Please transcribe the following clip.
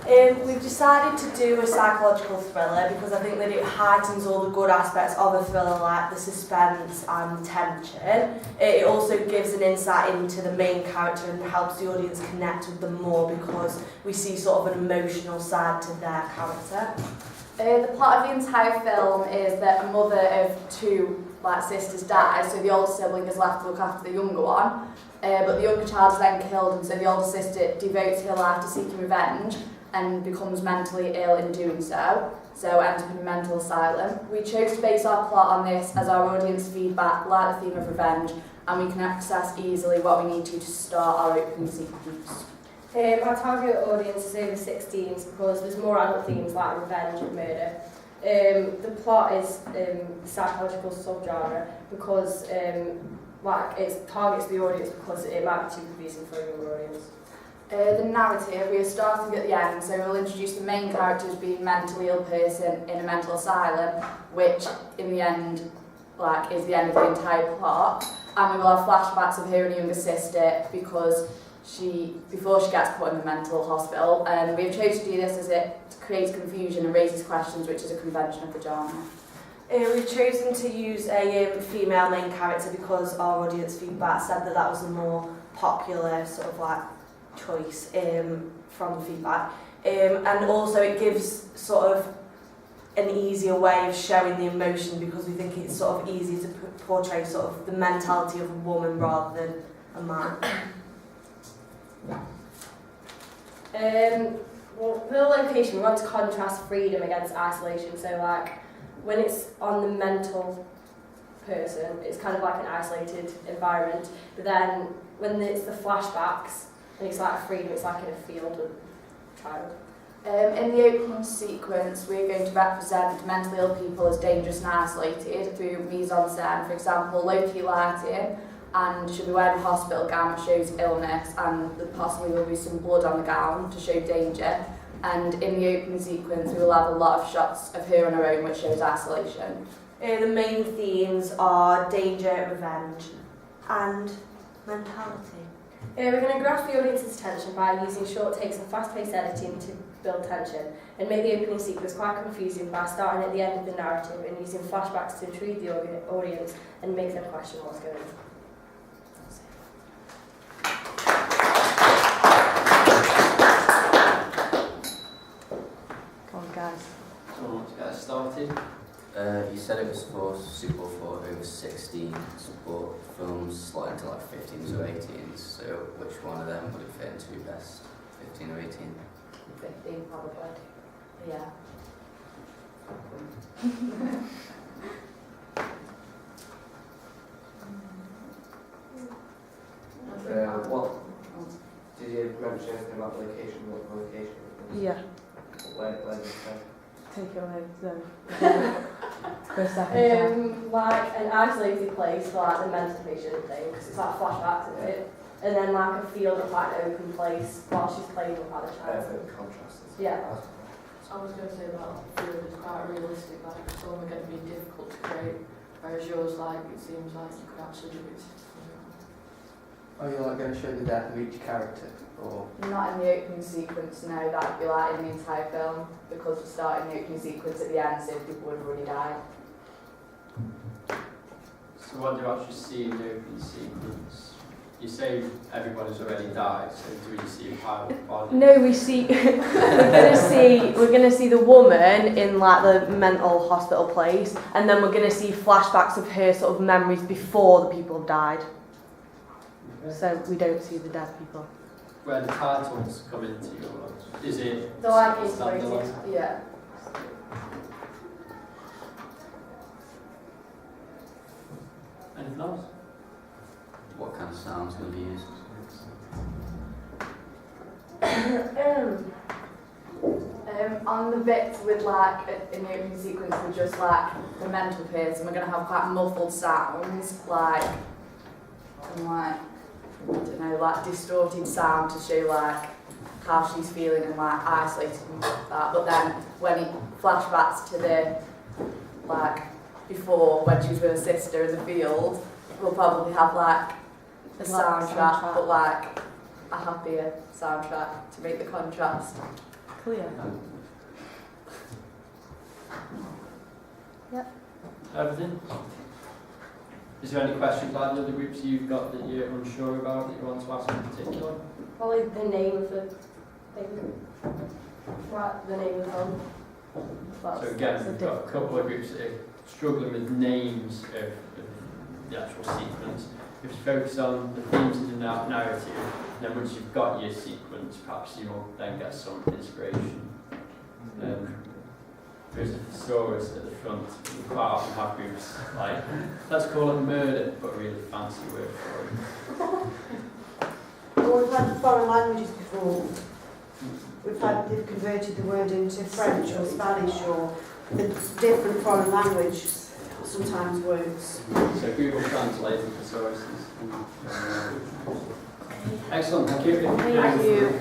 We've decided to do a psychological thriller because I think that it heightens all the good aspects of a thriller, like the suspense and tension. It also gives an insight into the main character and helps the audience connect with them more because we see sort of an emotional side to their character. The plot of the entire film is that a mother of two sisters dies, so the older sibling is left to look after the younger one, but the younger child is then killed, and so the older sister devotes her life to seeking revenge and becomes mentally ill in doing so ends up in a mental asylum. We chose to base our plot on this as our audience feedback like the theme of revenge, and we can access easily what we need to start our opening sequence. Our target audience is over 16s because there's more adult themes like revenge and murder. The plot is psychological subgenre because it targets the audience because it might be too confusing for a younger audience. The narrative, we are starting at the end, so we'll introduce the main character as being a mentally ill person in a mental asylum, which in the end is the end of the entire plot, and we will have flashbacks of her and her younger sister because before she gets put in a mental hospital, and we've chosen to do this as it creates confusion and raises questions, which is a convention of the genre. We've chosen to use a female main character because our audience feedback said that was a more popular sort of choice from the feedback, and also it gives sort of an easier way of showing the emotion because we think it's sort of easier to portray sort of the mentality of a woman rather than a man. Well, for the location, we want to contrast freedom against isolation. So, when it's on the mental person, it's kind of like an isolated environment. But then, when it's the flashbacks, and it's like freedom, it's like in a field with a child. In the opening sequence, we're going to represent mentally ill people as dangerous and isolated through mise-en-scène, for example, low-key lighting, and she'll be wearing a hospital gown that shows illness, and possibly will be some blood on the gown to show danger. And in the opening sequence, we will have a lot of shots of her on her own, which shows isolation. The main themes are danger, revenge, and mentality. We're going to grasp the audience's attention by using short takes and fast-paced editing to build tension, and make the opening sequence quite confusing by starting at the end of the narrative and using flashbacks to intrigue the audience and make them question what's going on. Guys. So let's get started. You said it was suitable for over 16s, but films slot into 15s or 18s, so which one of them would it fit into best? 15 or 18? 15 probably. Yeah. Did you mention anything about the location? What the location was? Yeah. Where did you say? Take it away, for a second. An isolated place for the mental patient thing, because it's flashbacks of it, and then a field of an open place while she's playing with the child. Perfect contrast. Yeah. I was going to say that field is quite realistic, it's only going to be difficult to create, whereas yours, it seems like you could actually do it. Are you going to show the death of each character? Or? Not in the opening sequence, no, that'd be in the entire film, because we're starting the opening sequence at the end, so people would have already died. So what do you actually see in the opening sequence? You say everybody's already died, so do we see a pile of bodies? No, we see we're gonna see the woman in the mental hospital place, and then we're gonna see flashbacks of her sort of memories before the people have died. Okay. So we don't see the dead people. Where the titles come into your, is it The standalone? Yeah. Anything else? What kind of sound's going to be used? On the bits with in the opening sequence with just the mental person, we're going to have quite muffled sounds, distorted sound to show how she's feeling and isolated and stuff like that. But then when it flashbacks to the before when she was with her sister in the field, we'll probably have a soundtrack, but a happier soundtrack to make the contrast. Clear. Everything? Is there any questions like the other groups you've got that you're unsure about that you want to ask in particular? Probably the name of the thing. Right, the name of the film. So again, we've got a couple of groups that are struggling with names of the actual sequence. If you focus on the themes of the narrative, then once you've got your sequence, perhaps you'll then get some inspiration. There's a thesaurus at the front. We quite often have groups like, let's call it murder, but a really fancy word for it. Well, we've had foreign languages before. We've had, they've converted the word into French or Spanish or a different foreign language sometimes works. So Google Translate the thesauruses. Excellent, thank you. Thank you.